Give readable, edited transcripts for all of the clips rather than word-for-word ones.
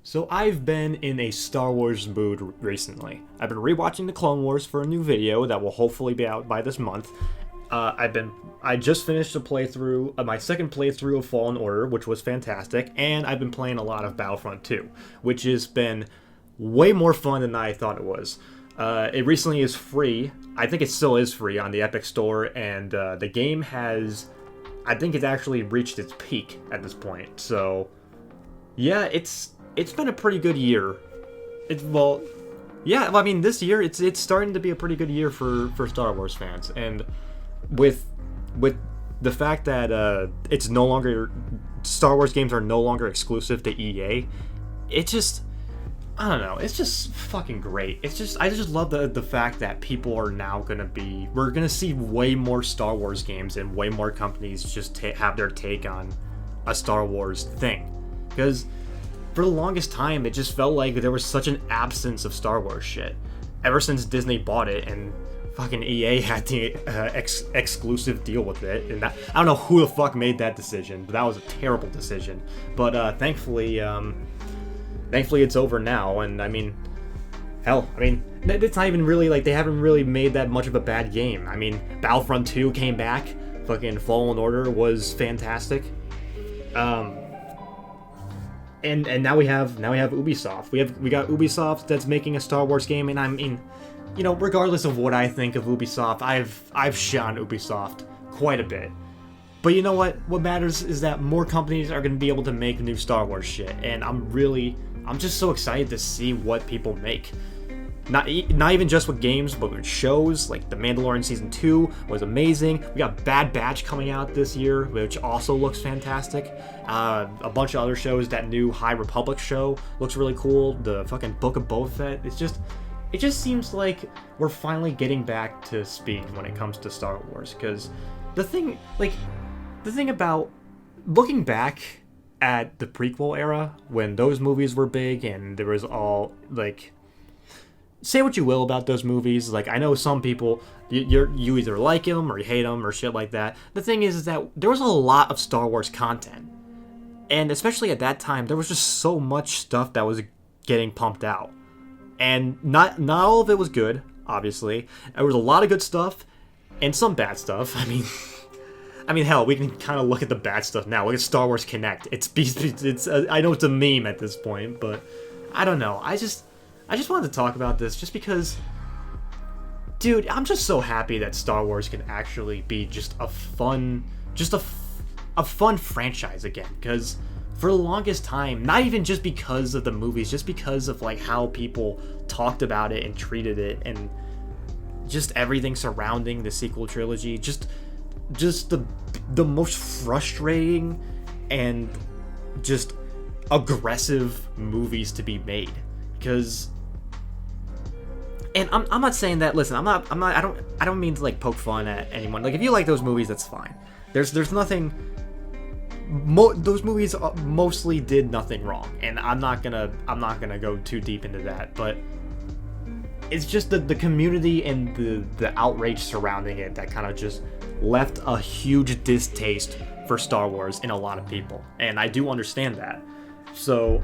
So I've been in a Star Wars mood recently. I've been rewatching the Clone Wars for a new video that will hopefully be out by this month. I just finished a playthrough, my second playthrough of Fallen Order, which was fantastic, and I've been playing a lot of Battlefront 2, which has been way more fun than I thought it was. It recently is free. I think it still is free on the Epic Store, and the game has, I think it's actually reached its peak at this point. So, yeah, it's been a pretty good year. Yeah. I mean, this year it's starting to be a pretty good year for Star Wars fans, and with the fact that it's no longer Star Wars games are no longer exclusive to EA, it just I don't know. It's just fucking great. I just love the fact that people are now we're gonna see way more Star Wars games and way more companies just have their take on a Star Wars thing, because for the longest time, it just felt like there was such an absence of Star Wars shit. Ever since Disney bought it and fucking EA had the exclusive deal with it, and I don't know who the fuck made that decision, but that was a terrible decision. But thankfully it's over now, and I mean, hell, it's not even really like they haven't really made that much of a bad game. I mean, Battlefront 2 came back, fucking Fallen Order was fantastic. And now we have Ubisoft. We got Ubisoft that's making a Star Wars game, and I mean, you know, regardless of what I think of Ubisoft, I've shit on Ubisoft quite a bit. But you know what? What matters is that more companies are going to be able to make new Star Wars shit, and I'm just so excited to see what people make. Not even just with games, but with shows. Like The Mandalorian Season 2 was amazing. We got Bad Batch coming out this year, which also looks fantastic. A bunch of other shows. That new High Republic show looks really cool. The fucking Book of Boba Fett. It just seems like we're finally getting back to speed when it comes to Star Wars. Because the thing about looking back at the prequel era, when those movies were big and there was all like, say what you will about those movies. Like, I know some people, you either like them or you hate them or shit like that. The thing is that there was a lot of Star Wars content, and especially at that time, there was just so much stuff that was getting pumped out, and not all of it was good. Obviously, there was a lot of good stuff and some bad stuff. I mean, hell, we can kind of look at the bad stuff now. Look at Star Wars Kinect. It's I know it's a meme at this point, but I don't know. I just wanted to talk about this just because, dude, I'm just so happy that Star Wars can actually be just a fun franchise again. Because for the longest time, not even just because of the movies, just because of like how people talked about it and treated it, and just everything surrounding the sequel trilogy, just the most frustrating and just aggressive movies to be made. Because, and I'm not saying that. Listen, I don't mean to like poke fun at anyone. Like, if you like those movies, that's fine. There's nothing. Those movies mostly did nothing wrong, and I'm not gonna go too deep into that. But it's just the community and the outrage surrounding it that kind of just left a huge distaste for Star Wars in a lot of people, and I do understand that. So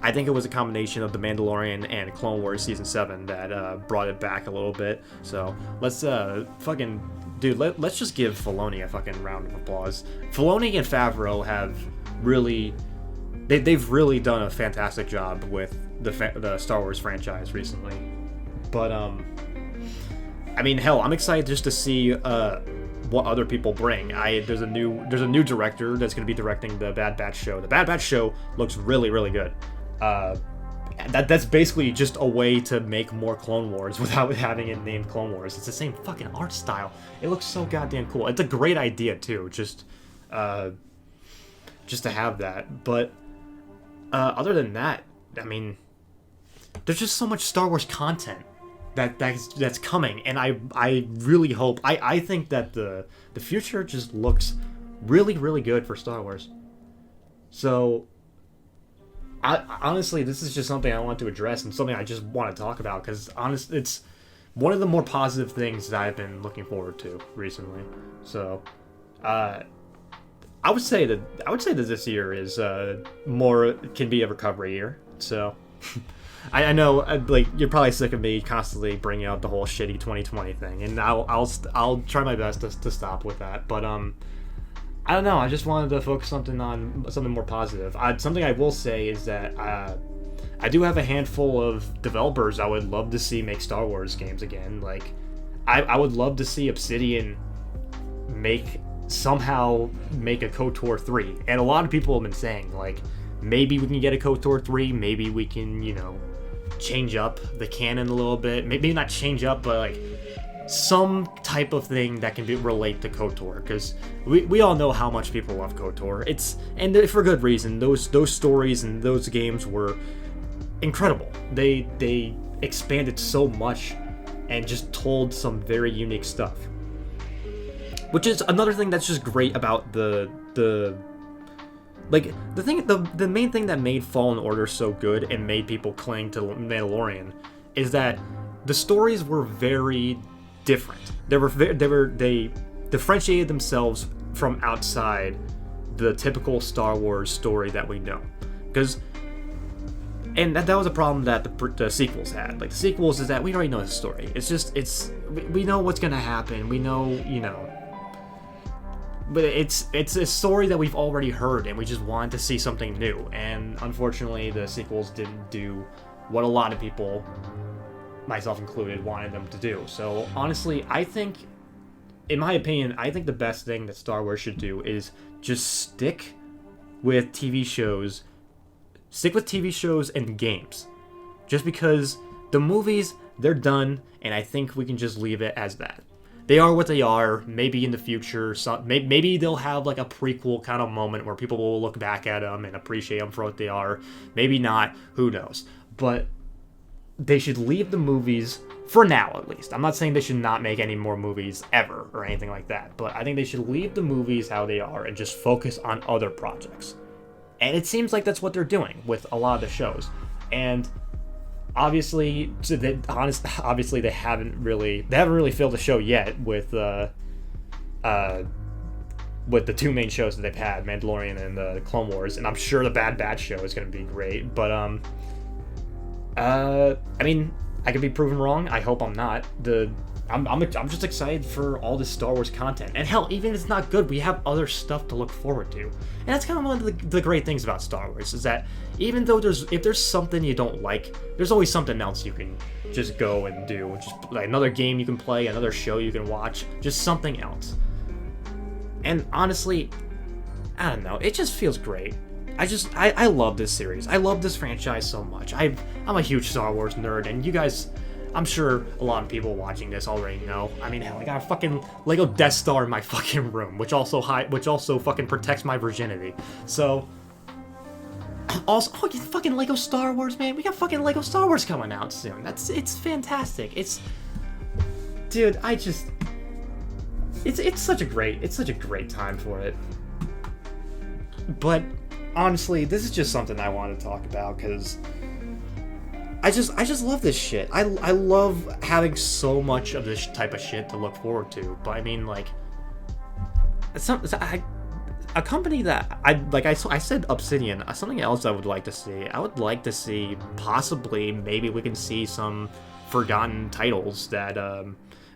I think it was a combination of The Mandalorian and Clone Wars Season 7 that brought it back a little bit. So let's let's just give Filoni a fucking round of applause. Filoni and Favreau have really, they've really done a fantastic job with the Star Wars franchise recently. But I mean, hell, I'm excited just to see what other people bring. There's a new director that's going to be directing the Bad Batch show. The Bad Batch show looks really, really good. That's basically just a way to make more Clone Wars without having it named Clone Wars. It's the same fucking art style. It looks so goddamn cool. It's a great idea too, just to have that. But other than that, I mean, there's just so much Star Wars content that's coming, and I really hope, I think that the future just looks really, really good for Star Wars. So honestly, this is just something I want to address and something I just want to talk about, because it's one of the more positive things that I've been looking forward to recently. So I would say that this year is more can be a recovery year. So I know like you're probably sick of me constantly bringing up the whole shitty 2020 thing, and I'll try my best to stop with that. But I don't know. I just wanted to focus something on something more positive. Something I will say is that I do have a handful of developers I would love to see make Star Wars games again. Like I would love to see Obsidian somehow make a KOTOR 3. And a lot of people have been saying, like, maybe we can get a KOTOR 3, maybe we can, change up the canon a little bit. Maybe not change up, but, like, some type of thing that can relate to KOTOR. Because we all know how much people love KOTOR. And for good reason. Those stories and those games were incredible. They expanded so much and just told some very unique stuff. Which is another thing that's just great about the main thing that made Fallen Order so good and made people cling to Mandalorian is that the stories were very different. They differentiated themselves from outside the typical Star Wars story that we know. And that was a problem that the sequels had. Like, the sequels is that we already know the story. We know what's gonna happen. We know, but it's a story that we've already heard, and we just wanted to see something new. And unfortunately, the sequels didn't do what a lot of people, myself included, wanted them to do. So honestly, I think, in my opinion, the best thing that Star Wars should do is just stick with TV shows and games. Just because the movies, they're done, and I think we can just leave it as that. They are what they are. Maybe in the future, maybe they'll have like a prequel kind of moment where people will look back at them and appreciate them for what they are. Maybe not. Who knows? But they should leave the movies, for now at least. I'm not saying they should not make any more movies ever or anything like that. But I think they should leave the movies how they are and just focus on other projects. And it seems like that's what they're doing with a lot of the shows. And obviously they haven't really filled the show yet with the two main shows that they've had, Mandalorian and the Clone Wars, and I'm sure the Bad Batch show is going to be great. But I mean, I could be proven wrong. I hope I'm not. I'm just excited for all this Star Wars content. And hell, even if it's not good, we have other stuff to look forward to. And that's kind of one of the great things about Star Wars, is that even though if there's something you don't like, there's always something else you can just go and do. Just like another game you can play, another show you can watch, just something else. And honestly, I don't know, it just feels great. I love this series. I love this franchise so much. I'm a huge Star Wars nerd, and you guys, I'm sure a lot of people watching this already know. I mean, hell, I got a fucking Lego Death Star in my fucking room, which also fucking protects my virginity. So, also, fucking Lego Star Wars, man. We got fucking Lego Star Wars coming out soon. It's fantastic. Dude, it's such a great time for it. But honestly, this is just something I want to talk about because I just love this shit. I love having so much of this type of shit to look forward to. But I mean, like, a company that I said Obsidian. Something else I would like to see. I would like to see possibly maybe we can see some forgotten titles that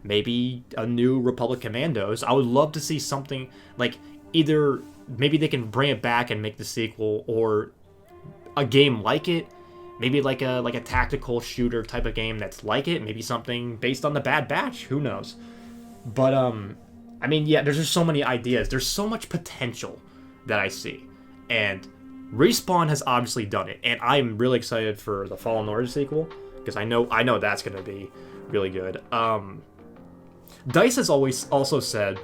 maybe a new Republic Commandos. I would love to see something like either maybe they can bring it back and make the sequel, or a game like it. Maybe like a tactical shooter type of game that's like it. Maybe something based on the Bad Batch. Who knows? But I mean, yeah, there's just so many ideas. There's so much potential that I see, and Respawn has obviously done it. And I'm really excited for the Fallen Order sequel because I know that's gonna be really good. DICE has always also said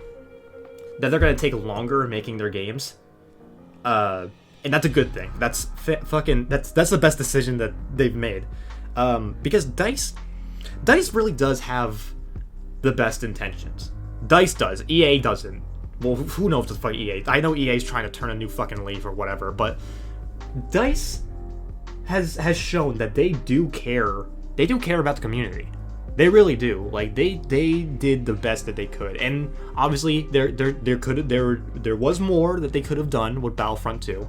that they're gonna take longer making their games. And that's a good thing. That's that's the best decision that they've made, because DICE really does have the best intentions. DICE does. EA doesn't. Well, who knows what the fuck EA? I know EA's trying to turn a new fucking leaf or whatever, but DICE has shown that they do care. They do care about the community. They really do. Like they did the best that they could, and obviously there was more that they could have done with Battlefront 2,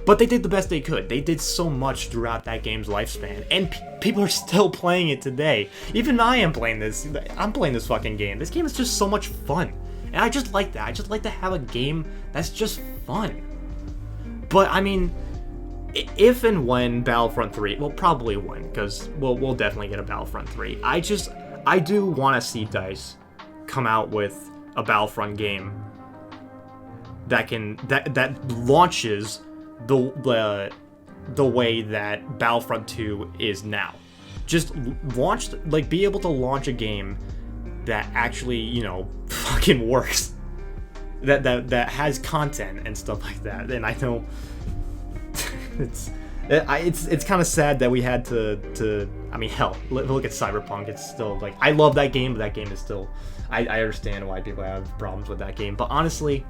but they did the best they could. They did so much throughout that game's lifespan, and people are still playing it today. Even I am playing this. I'm playing this fucking game. This game is just so much fun, and I just like that. I just like to have a game that's just fun. But I mean, if and when Battlefront 3, well, probably when, because we'll definitely get a Battlefront 3. I do want to see DICE come out with a Battlefront game that launches the way that Battlefront 2 is now. Just launched, like, be able to launch a game that actually, you know, fucking works. That has content and stuff like that. And I know it's kind of sad that we had to I mean, hell, look at Cyberpunk. It's still like, I love that game, but that game is still, I understand why people have problems with that game. But honestly,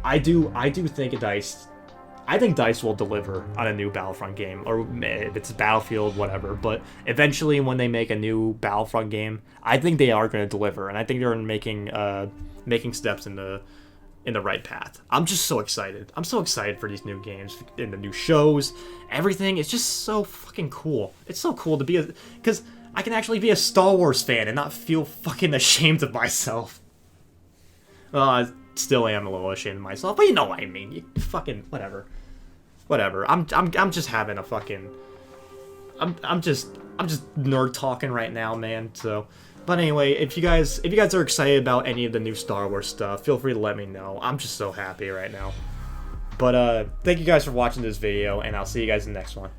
I do think DICE will deliver on a new Battlefront game, or if it's Battlefield, whatever. But eventually, when they make a new Battlefront game, I think they are going to deliver, and I think they're making steps in the right path. I'm just so excited. I'm so excited for these new games and the new shows. Everything. It's just so fucking cool. It's so cool to be because I can actually be a Star Wars fan and not feel fucking ashamed of myself. Well, I still am a little ashamed of myself, but you know what I mean. You fucking whatever. I'm just having a fucking. I'm just nerd talking right now, man. So. But anyway, if you guys are excited about any of the new Star Wars stuff, feel free to let me know. I'm just so happy right now. But thank you guys for watching this video, and I'll see you guys in the next one.